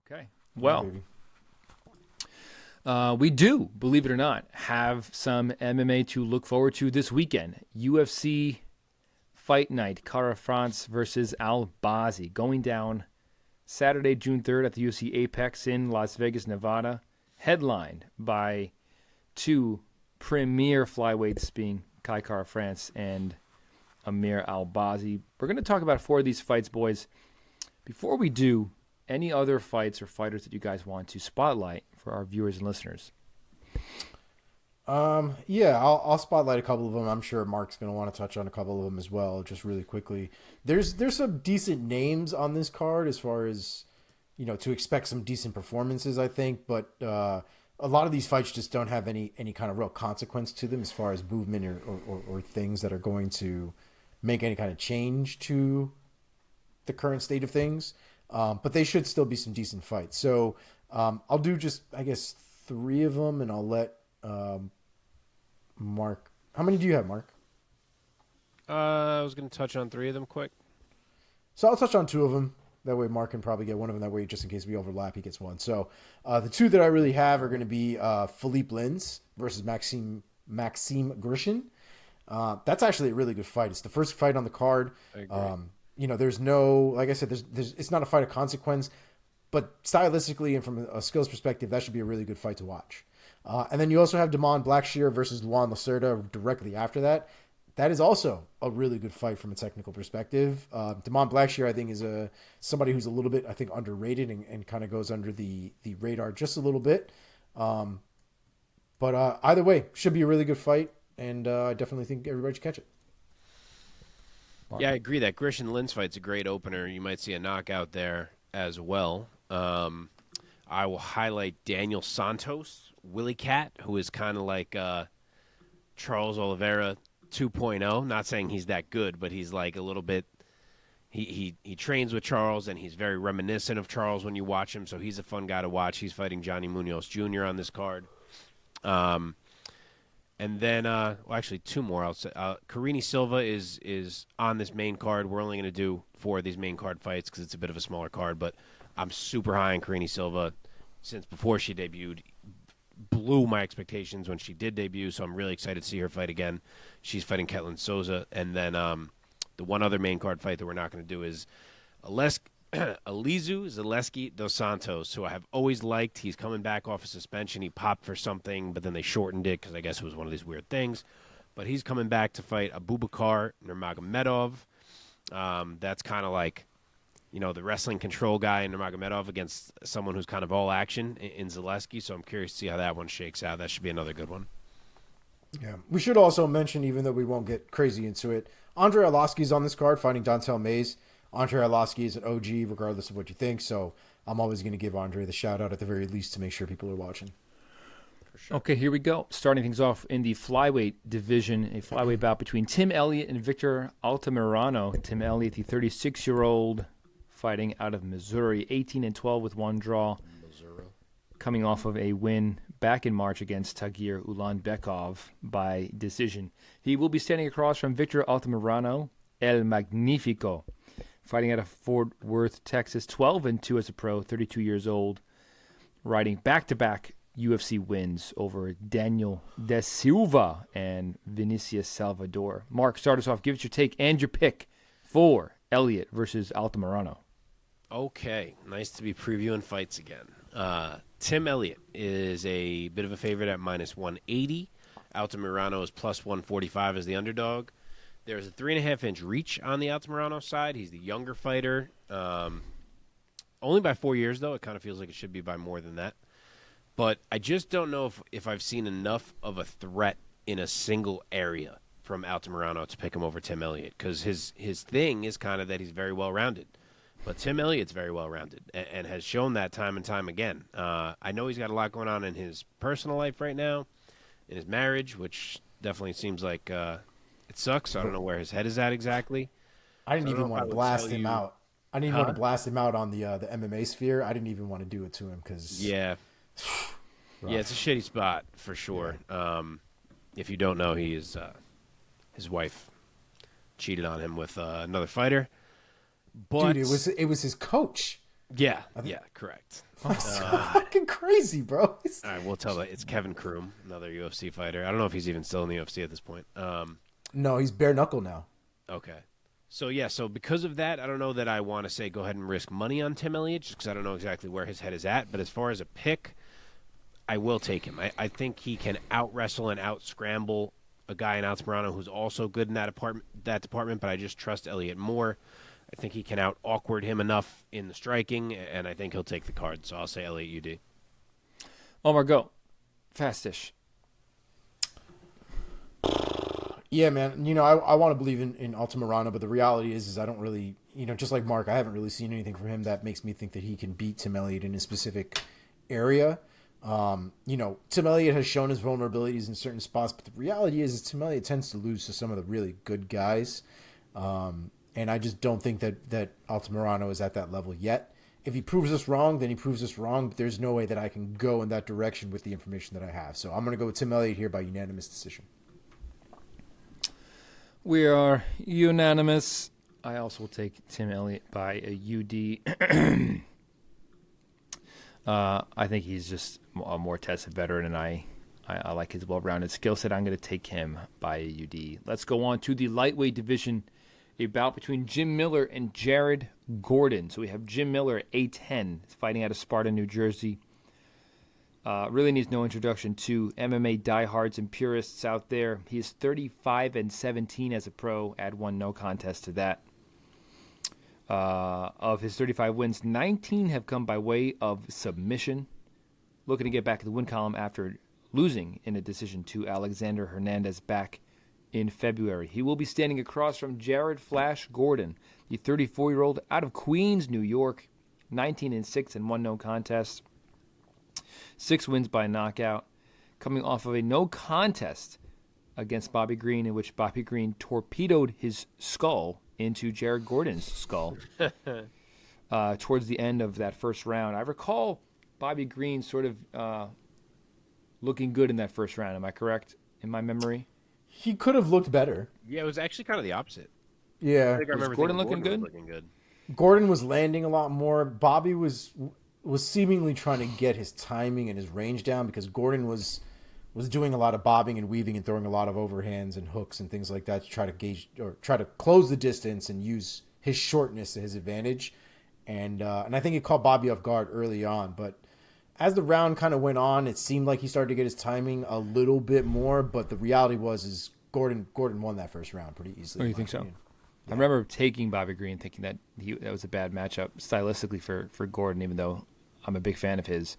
Okay. Yeah, Well, baby. we do, believe it or not, have some MMA to look forward to this weekend. UFC Fight Night, Cara France versus Albazi, going down Saturday, June 3rd at the UFC Apex in Las Vegas, Nevada, headlined by two premier flyweights being Kai Cara France and Amir Albazi. We're going to talk about four of these fights, boys. Before we do, any other fights or fighters that you guys want to spotlight for our viewers and listeners? Yeah, I'll spotlight a couple of them. I'm sure Mark's going to want to touch on a couple of them as well, just really quickly. There's some decent names on this card as far as, to expect some decent performances, I think, but a lot of these fights just don't have any kind of real consequence to them as far as movement or things that are going to make any kind of change to the current state of things. But they should still be some decent fights. So I'll do just, I guess, three of them, and I'll let Mark. How many do you have, Mark? I was going to touch on three of them quick. So I'll touch on two of them. That way Mark can probably get one of them. That way, just in case we overlap, he gets one. So the two that I really have are going to be Philippe Lins versus Maxime Grishin. That's actually a really good fight. It's the first fight on the card. I agree. There's no, like I said, it's not a fight of consequence, but stylistically and from a skills perspective, that should be a really good fight to watch. And then you also have Damon Blackshear versus Luan Lacerda directly after that. That is also a really good fight from a technical perspective. Damon Blackshear, I think, is somebody who's a little bit, I think, underrated and kind of goes under the radar just a little bit. But either way, should be a really good fight, and I definitely think everybody should catch it. Yeah, I agree that Grishin Lins fight's a great opener. You might see a knockout there as well. I will highlight Daniel Santos, Willie Cat, who is kind of like Charles Oliveira 2.0. Not saying he's that good, but he's like a little bit. He trains with Charles, and he's very reminiscent of Charles when you watch him. So he's a fun guy to watch. He's fighting Johnny Munoz Jr. on this card. And then, actually, two more. I'll say Carini Silva is on this main card. We're only going to do four of these main card fights because it's a bit of a smaller card. But I'm super high on Carini Silva since before she debuted. Blew my expectations when she did debut, so I'm really excited to see her fight again. She's fighting Ketlin Souza. And then the one other main card fight that we're not going to do is Alizu Zaleski dos Santos, who I have always liked. He's coming back off a suspension. He popped for something, but then they shortened it because I guess it was one of these weird things. But he's coming back to fight Abubakar Nurmagomedov. That's kind of like, the wrestling control guy in Nurmagomedov against someone who's kind of all action in Zaleski. So I'm curious to see how that one shakes out. That should be another good one. Yeah, we should also mention, even though we won't get crazy into it, Andre Arlovsky's on this card fighting Dontel Mays. Andre Arlovsky is an OG, regardless of what you think. So I'm always going to give Andre the shout out at the very least to make sure people are watching. For sure. Okay, here we go. Starting things off in the flyweight division, a flyweight bout between Tim Elliott and Victor Altamirano. Tim Elliott, the 36-year-old, fighting out of Missouri, 18-12 with one draw, coming off of a win back in March against Tagir Ulanbekov by decision. He will be standing across from Victor Altamirano, El Magnifico, fighting out of Fort Worth, Texas, 12-2 as a pro, 32 years old, riding back-to-back UFC wins over Daniel De Silva and Vinicius Salvador. Mark, start us off. Give us your take and your pick for Elliott versus Altamirano. Okay, nice to be previewing fights again. Tim Elliott is a bit of a favorite at minus 180. Altamirano is plus 145 as the underdog. There's a 3.5-inch reach on the Altamirano side. He's the younger fighter. Only by 4 years, though. It kind of feels like it should be by more than that. But I just don't know if I've seen enough of a threat in a single area from Altamirano to pick him over Tim Elliott, because his thing is kind of that he's very well-rounded. But Tim Elliott's very well-rounded and has shown that time and time again. I know he's got a lot going on in his personal life right now, in his marriage, which definitely seems like it sucks. I don't know where his head is at exactly. I didn't even want to blast him out. I didn't even want to blast him out on the MMA sphere. I didn't even want to do it to him because yeah, it's a shitty spot for sure. Yeah. If you don't know, his wife cheated on him with another fighter. But dude, it was his coach. Yeah, correct. It's fucking crazy, bro. All right, we'll tell that it's Kevin Kroom, another UFC fighter. I don't know if he's even still in the UFC at this point. No, he's bare knuckle now. Okay. So because of that, I don't know that I want to say go ahead and risk money on Tim Elliott just because I don't know exactly where his head is at. But as far as a pick, I will take him. I think he can out-wrestle and out-scramble a guy in Altamirano who's also good in that department, but I just trust Elliott more. I think he can out-awkward him enough in the striking, and I think he'll take the card. So I'll say Elliott UD. Omar, go. Fast-ish. Yeah, man. I want to believe in Altamirano, but the reality is I don't really, just like Mark, I haven't really seen anything from him that makes me think that he can beat Tim Elliott in a specific area. Tim Elliott has shown his vulnerabilities in certain spots, but the reality is Tim Elliott tends to lose to some of the really good guys. And I just don't think that Altamirano is at that level yet. If he proves us wrong, then he proves us wrong, but there's no way that I can go in that direction with the information that I have. So I'm going to go with Tim Elliott here by unanimous decision. We are unanimous. I also will take Tim Elliott by a UD. I think he's just a more tested veteran, and I like his well-rounded skill set. I'm going to take him by a UD. Let's go on to the lightweight division, a bout between Jim Miller and Jared Gordon. So we have Jim Miller at A10, fighting out of Sparta, New Jersey. Really needs no introduction to MMA diehards and purists out there. He is 35-17 as a pro. Add one no contest to that. Of his 35 wins, 19 have come by way of submission. Looking to get back in the win column after losing in a decision to Alexander Hernandez back in February. He will be standing across from Jared Flash Gordon, the 34-year-old out of Queens, New York, 19-6 and one no contest. 6 wins by knockout, coming off of a no contest against Bobby Green, in which Bobby Green torpedoed his skull into Jared Gordon's skull towards the end of that first round. I recall Bobby Green sort of looking good in that first round. Am I correct in my memory? He could have looked better. Yeah, it was actually kind of the opposite. Yeah. I think I remember Gordon looking Gordon good? was looking good. Gordon was landing a lot more. Bobby was seemingly trying to get his timing and his range down because Gordon was doing a lot of bobbing and weaving and throwing a lot of overhands and hooks and things like that to try to gauge or try to close the distance and use his shortness to his advantage. And I think it caught Bobby off guard early on. But as the round kind of went on, it seemed like he started to get his timing a little bit more. But the reality is Gordon won that first round pretty easily. Oh, you think so? I remember taking Bobby Green, thinking that that was a bad matchup stylistically for Gordon, even though I'm a big fan of his.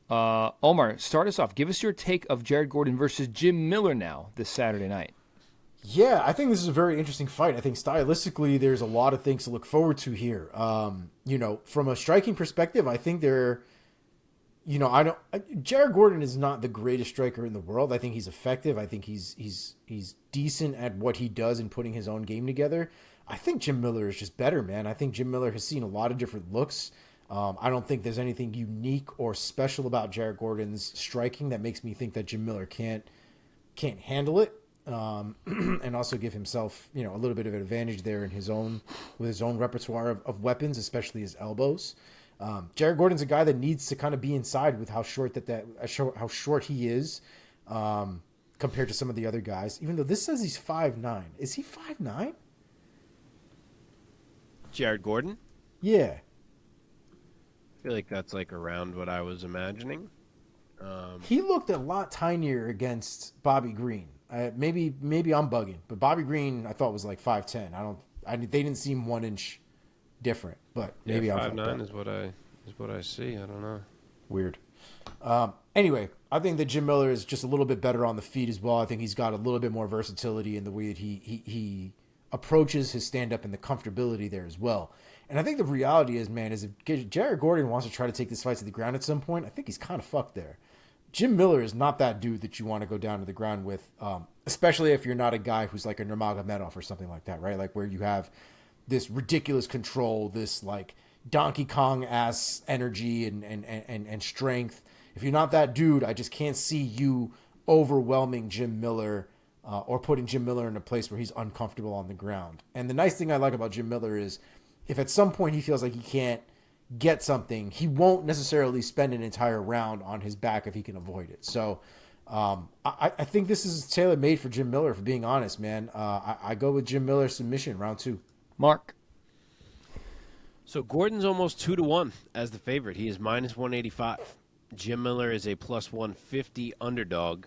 Omar, start us off. Give us your take of Jared Gordon versus Jim Miller now this Saturday night. Yeah, I think this is a very interesting fight. I think stylistically, there's a lot of things to look forward to here. From a striking perspective, I think Jared Gordon is not the greatest striker in the world. I think he's effective. I think he's decent at what he does in putting his own game together. I think Jim Miller is just better, man. I think Jim Miller has seen a lot of different looks. I don't think there's anything unique or special about Jared Gordon's striking that makes me think that Jim Miller can't handle it, and also give himself a little bit of an advantage there with his own repertoire of weapons, especially his elbows. Jared Gordon's a guy that needs to kind of be inside with how short he is compared to some of the other guys. Even though this says he's 5'9", is he 5'9"? Jared Gordon? Yeah. I feel like that's like around what I was imagining. He looked a lot tinier against Bobby Green. Maybe I'm bugging, but Bobby Green I thought was like 5'10". They didn't seem 1 inch different, but maybe I'm 5'9" is what I see. I don't know. Weird. Anyway, I think that Jim Miller is just a little bit better on the feet as well. I think he's got a little bit more versatility in the way that he approaches his stand-up and the comfortability there as well. And I think the reality is, man, is if Jared Gordon wants to try to take this fight to the ground at some point, I think he's kind of fucked there. Jim Miller is not that dude that you want to go down to the ground with, especially if you're not a guy who's like a Nurmagomedov or something like that, right? Like where you have this ridiculous control, this like Donkey Kong-ass energy and strength. If you're not that dude, I just can't see you overwhelming Jim Miller or putting Jim Miller in a place where he's uncomfortable on the ground. And the nice thing I like about Jim Miller is if at some point he feels like he can't get something, he won't necessarily spend an entire round on his back if he can avoid it. So I think this is tailor-made for Jim Miller, for being honest, man. I go with Jim Miller submission, round 2. Mark. So Gordon's almost 2-1 as the favorite. He is minus 185. Jim Miller is a plus 150 underdog.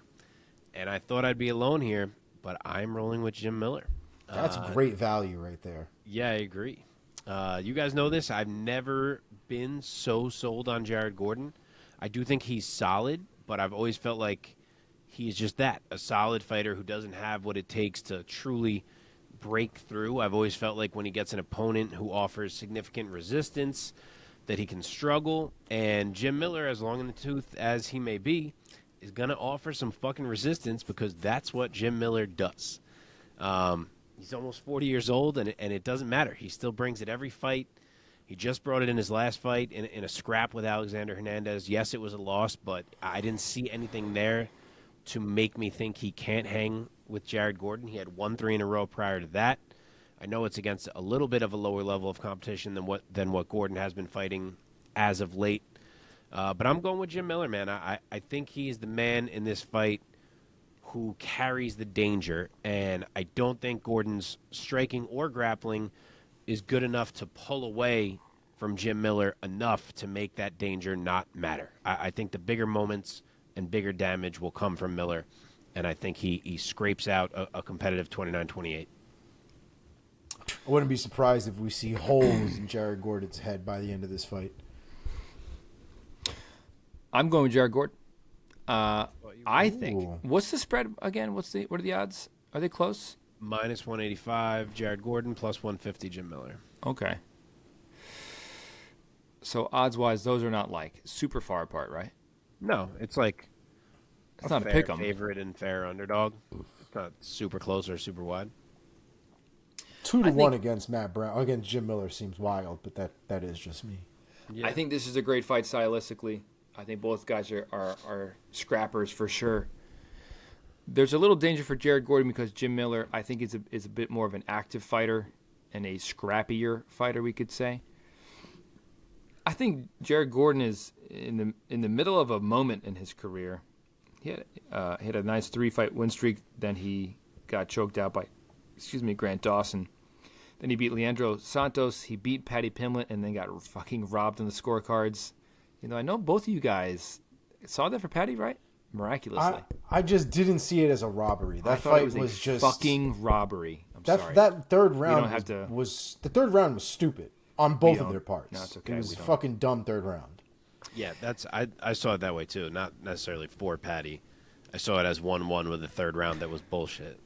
And I thought I'd be alone here, but I'm rolling with Jim Miller. That's great value right there. Yeah, I agree. You guys know this. I've never been so sold on Jared Gordon. I do think he's solid, but I've always felt like he's just that, a solid fighter who doesn't have what it takes to truly break through. I've always felt like when he gets an opponent who offers significant resistance, that he can struggle. And Jim Miller, as long in the tooth as he may be, is going to offer some fucking resistance because that's what Jim Miller does. He's almost 40 years old, and it doesn't matter. He still brings it every fight. He just brought it in his last fight in a scrap with Alexander Hernandez. Yes, it was a loss, but I didn't see anything there to make me think he can't hang with Jared Gordon. He had won 3 in a row prior to that. I know it's against a little bit of a lower level of competition than what Gordon has been fighting as of late. But I'm going with Jim Miller, man. I think he's the man in this fight who carries the danger, and I don't think Gordon's striking or grappling is good enough to pull away from Jim Miller enough to make that danger not matter. I think the bigger moments and bigger damage will come from Miller, and I think he scrapes out a competitive 29-28. I wouldn't be surprised if we see holes in Jared Gordon's head by the end of this fight. I'm going with Jared Gordon. I think. What's the spread again? What are the odds? Are they close? Minus 185, Jared Gordon, plus 150, Jim Miller. Okay. So odds-wise, those are not like super far apart, right? No, it's like it's not a pick 'em. Favorite and fair underdog. It's not super close or super wide. 2-1 against Matt Brown. Against Jim Miller seems wild, but that is just me. Yeah. I think this is a great fight stylistically. I think both guys are scrappers for sure. There's a little danger for Jared Gordon because Jim Miller, I think, is a bit more of an active fighter and a scrappier fighter, we could say. I think Jared Gordon is in the middle of a moment in his career. He had a nice 3-fight win streak. Then he got choked out by, Grant Dawson. Then he beat Leandro Santos. He beat Paddy Pimblett and then got fucking robbed on the scorecards. I know both of you guys saw that for Paddy, right? Miraculously. I just didn't see it as a robbery. That fight was just fucking robbery. I'm sorry. That third round was stupid on both of their parts. No, it's okay. It was a fucking dumb third round. Yeah, I saw it that way too. Not necessarily for Paddy. I saw it as 1-1 with the third round that was bullshit.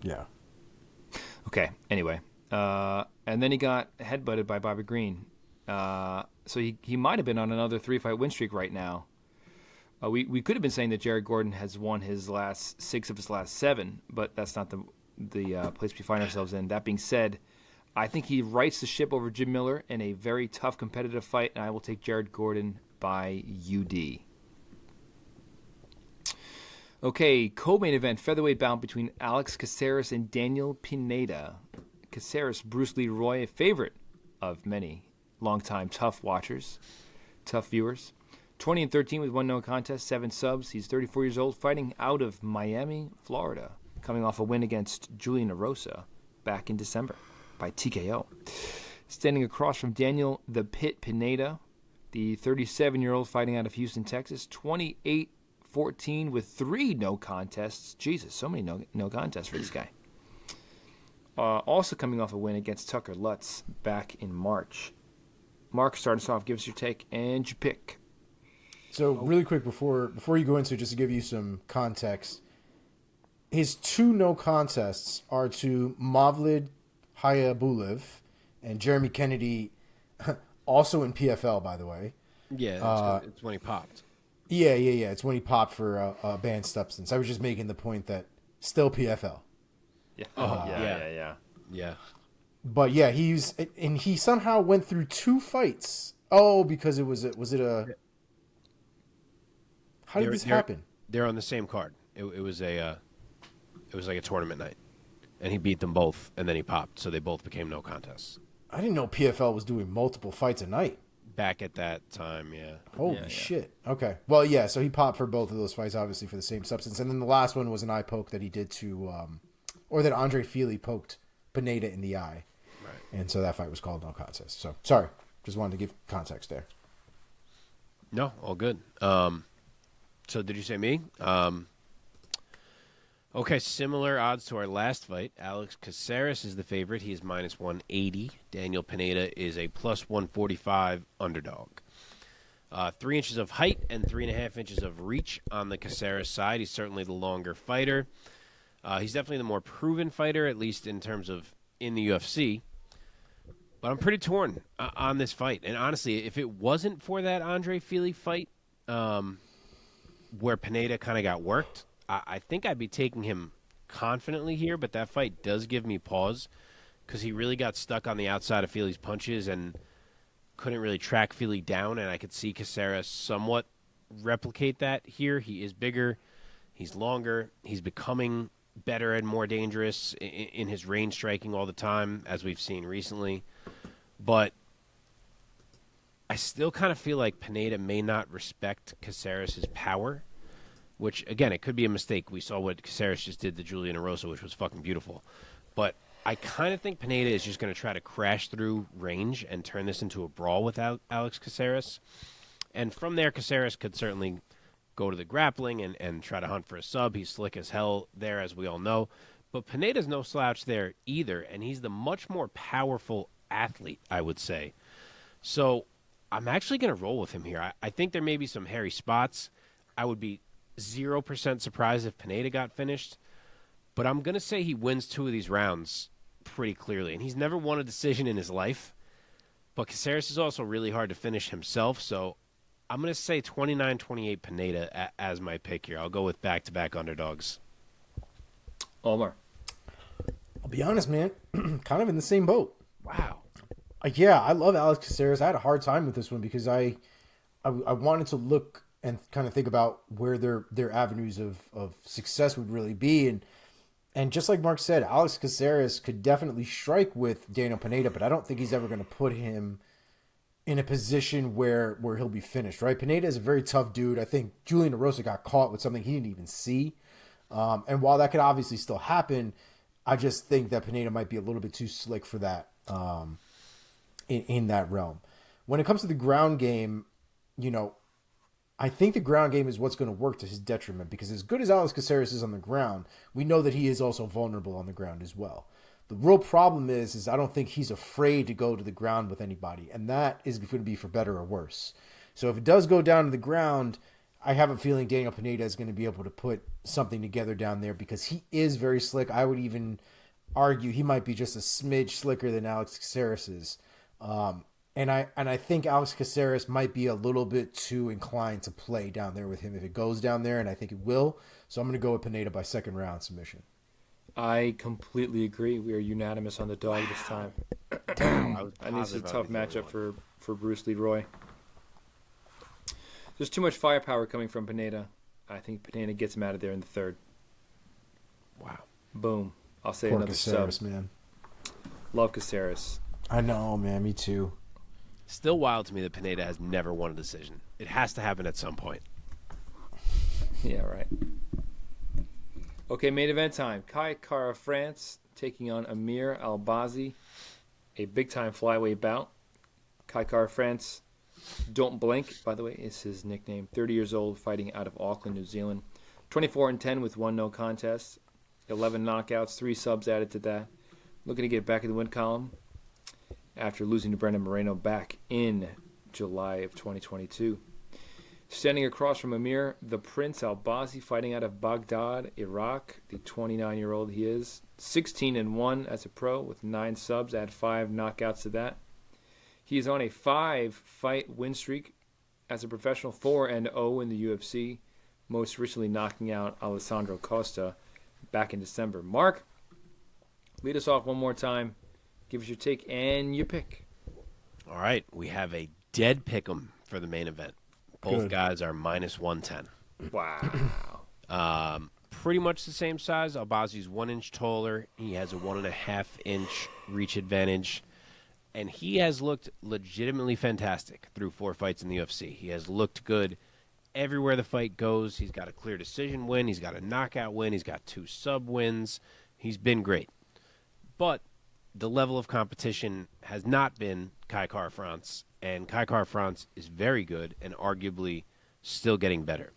Yeah. Okay. Anyway, and then he got headbutted by Bobby Green. So he might have been on another 3-fight win streak right now. We could have been saying that Jared Gordon has won his last 6 of his last 7, but that's not the place we find ourselves in. That being said, I think he rights the ship over Jim Miller in a very tough competitive fight, and I will take Jared Gordon by UD. Okay, co-main event, featherweight bout between Alex Caceres and Daniel Pineda. Caceres, Bruce Lee Roy, a favorite of many longtime tough watchers, tough viewers. 20-13 with 1 no contest, 7 subs. He's 34 years old, fighting out of Miami, Florida, coming off a win against Julian Erosa back in December by TKO. Standing across from Daniel the Pit Pineda, the 37-year-old fighting out of Houston, Texas, 28-14 with 3 no contests. Jesus, so many no contests for this guy. Also coming off a win against Tucker Lutz back in March. Mark, start us off. Give us your take and your pick. So really quick before you go into it, just to give you some context, his 2 no contests are to Mavlid Hayabulev and Jeremy Kennedy, also in PFL, by the way. Yeah, it's when he popped. Yeah. It's when he popped for a banned substance. I was just making the point that still PFL. Yeah. Yeah. But yeah, he somehow went through 2 fights. Oh, because was it a... How did this happen? They're on the same card. It was like a tournament night, and he beat them both, and then he popped, so they both became no contests. I didn't know PFL was doing multiple fights a night. back at that time, yeah. Holy shit. Okay. Well, yeah, so he popped for both of those fights, obviously, for the same substance. And then the last one was an eye poke that he did to, or that Andre Fili poked Pineda in the eye. Right. And so that fight was called no contest. So, sorry. Just wanted to give context there. No, all good. So did you say me? Okay, similar odds to our last fight. Alex Caceres is the favorite. He is minus 180. Daniel Pineda is a plus 145 underdog. 3 inches of height and 3.5 inches of reach on the Caceres side. He's certainly the longer fighter. He's definitely the more proven fighter, at least in terms of in the UFC. But I'm pretty torn on this fight. And honestly, if it wasn't for that Andre Fili fight where Pineda kind of got worked, I think I'd be taking him confidently here, but that fight does give me pause because he really got stuck on the outside of Fili's punches and couldn't really track Fili down, and I could see Caceres somewhat replicate that here. He is bigger. He's longer. He's becoming better and more dangerous in his range striking all the time, as we've seen recently. But I still kind of feel like Pineda may not respect Caceres' power, which, again, it could be a mistake. We saw what Caceres just did to Julian Erosa, which was fucking beautiful. But I kind of think Pineda is just going to try to crash through range and turn this into a brawl with Alex Caceres. And from there, Caceres could certainly go to the grappling and try to hunt for a sub. He's slick as hell there, as we all know. But Pineda's no slouch there either, and he's the much more powerful athlete, I would say. So I'm actually going to roll with him here. I think there may be some hairy spots. I would be 0% surprised if Pineda got finished, but I'm going to say he wins 2 of these rounds pretty clearly. And he's never won a decision in his life, but Caceres is also really hard to finish himself, so I'm going to say 29-28 Pineda as my pick here. I'll go with back-to-back underdogs. Omar. I'll be honest, man. Kind of in the same boat. Wow. Yeah, I love Alex Caceres. I had a hard time with this one because I wanted to look and kind of think about where their avenues of success would really be. And just like Mark said, Alex Caceres could definitely strike with Daniel Pineda, but I don't think he's ever going to put him in a position where he'll be finished, right? Pineda is a very tough dude. I think Julian Erosa got caught with something he didn't even see. And while that could obviously still happen, I just think that Pineda might be a little bit too slick for that in that realm. When it comes to the ground game, I think the ground game is what's going to work to his detriment, because as good as Alex Caceres is on the ground, we know that he is also vulnerable on the ground as well. The real problem is I don't think he's afraid to go to the ground with anybody, and that is going to be for better or worse. So if it does go down to the ground, I have a feeling Daniel Pineda is going to be able to put something together down there because he is very slick. I would even argue he might be just a smidge slicker than Alex Caceres is. And I think Alex Caceres might be a little bit too inclined to play down there with him if it goes down there, and I think it will. So I'm going to go with Pineda by second round submission. I completely agree. We are unanimous on the dog this time. And this is a tough matchup for Bruce Leroy. There's too much firepower coming from Pineda. I think Pineda gets him out of there in the third. Wow. Boom. I'll say Poor another Caceres, sub. man. Love Caceres. I know, man. Me too. Still wild to me that Pineda has never won a decision. It has to happen at some point. Yeah, right. Okay, main event time. Kai Kara France taking on Amir Albazi. A big-time flyweight bout. Kai Kara France, Don't Blink, by the way, is his nickname. 30 years old, fighting out of Auckland, New Zealand. 24-10 with 1 no contest. 11 knockouts, 3 subs added to that. Looking to get back in the win column after losing to Brandon Moreno back in July of 2022. Standing across from Amir, the Prince Albazi, fighting out of Baghdad, Iraq. The 29-year-old he is. 16-1 as a pro with 9 subs. Add 5 knockouts to that. He is on a 5-fight win streak as a professional, 4-0 in the UFC. Most recently knocking out Alessandro Costa back in December. Mark, lead us off one more time. Give us your take and your pick. All right. We have a dead pick'em for the main event. Both guys are minus 110. Wow. Pretty much the same size. Albazi's 1 inch taller. He has a 1.5 inch reach advantage. And he has looked legitimately fantastic through 4 fights in the UFC. He has looked good everywhere the fight goes. He's got a clear decision win. He's got a knockout win. He's got 2 sub wins. He's been great. But the level of competition has not been Kai Kara-France, and Kai Kara-France is very good and arguably still getting better.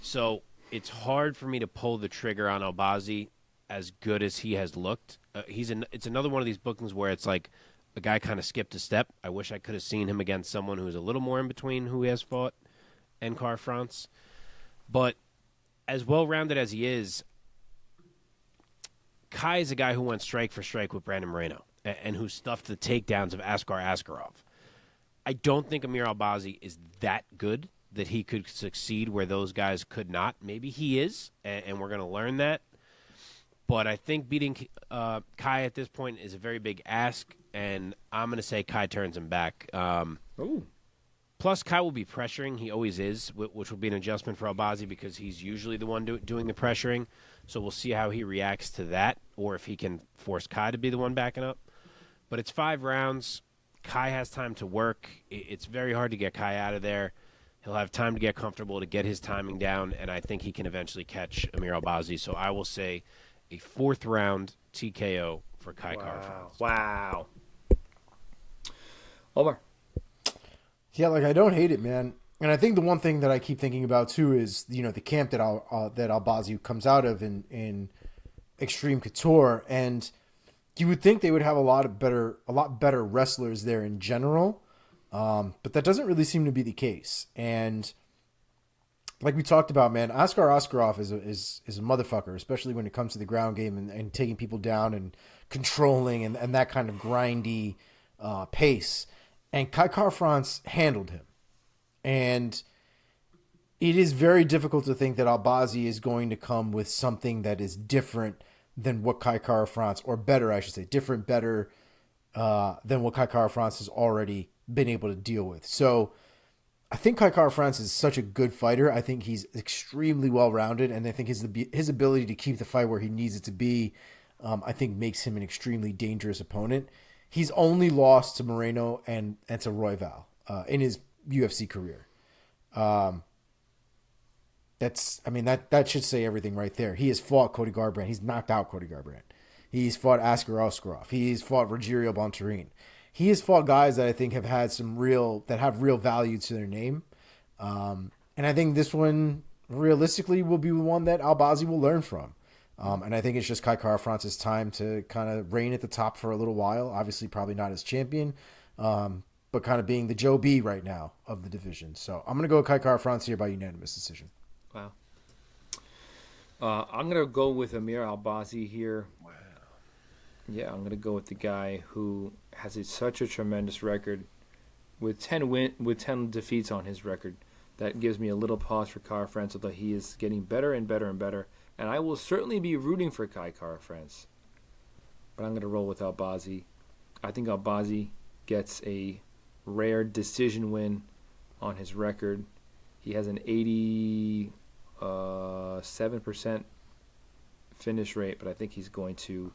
So it's hard for me to pull the trigger on Albazi as good as he has looked. It's another one of these bookings where it's like a guy kind of skipped a step. I wish I could have seen him against someone who's a little more in between who he has fought and Kara-France. But as well-rounded as he is, Kai is a guy who went strike for strike with Brandon Moreno and who stuffed the takedowns of Askar Askarov. I don't think Amir Albazi is that good that he could succeed where those guys could not. Maybe he is, and we're going to learn that. But I think beating Kai at this point is a very big ask, and I'm going to say Kai turns him back. Plus, Kai will be pressuring. He always is, which will be an adjustment for Albazi because he's usually the one doing the pressuring. So we'll see how he reacts to that or if he can force Kai to be the one backing up. But it's 5 rounds. Kai has time to work. It's very hard to get Kai out of there. He'll have time to get comfortable, to get his timing down, and I think he can eventually catch Amir Albazi. So I will say a 4th round TKO for Kai Kara-France. Wow. Omar. Yeah, like I don't hate it, man. And I think the one thing that I keep thinking about too is, you know, the camp that that Albazi comes out of in Extreme Couture, and you would think they would have a lot better wrestlers there in general, but that doesn't really seem to be the case. And like we talked about, man, Askar Askarov is a motherfucker, especially when it comes to the ground game and taking people down and controlling and that kind of grindy pace. And Kai Kara-France handled him. And it is very difficult to think that Albazi is going to come with something that is different than what Kai Kara-France, or better, I should say, better than what Kai Kara-France has already been able to deal with. So I think Kai Kara-France is such a good fighter. I think he's extremely well-rounded, and I think his ability to keep the fight where he needs it to be, I think makes him an extremely dangerous opponent. He's only lost to Moreno and to Royval in his UFC career. That should say everything right there. He has fought Cody Garbrandt. He's knocked out Cody Garbrandt. He's fought Askar Askarov. He's fought Rogerio Bontorin. He has fought guys that I think have had real value to their name. And I think this one realistically will be one that Albazi will learn from. And I think it's just Kai Kara-France's time to kind of reign at the top for a little while. Obviously, probably not as champion, but kind of being the Joe B right now of the division. So I'm going to go with Kai Kara-France here by unanimous decision. Wow. I'm going to go with Amir Albazi here. Wow. Yeah, I'm going to go with the guy who has such a tremendous record with 10 defeats on his record. That gives me a little pause for Kara-France, although he is getting better and better and better. And I will certainly be rooting for Kai Kara-France. But I'm going to roll with Albazi. I think Albazi gets a rare decision win on his record. He has an 87% finish rate, but I think he's going to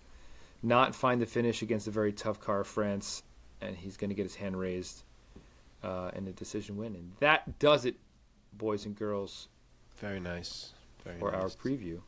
not find the finish against a very tough Kara-France, and he's going to get his hand raised in a decision win. And that does it, boys and girls. Very nice. For our preview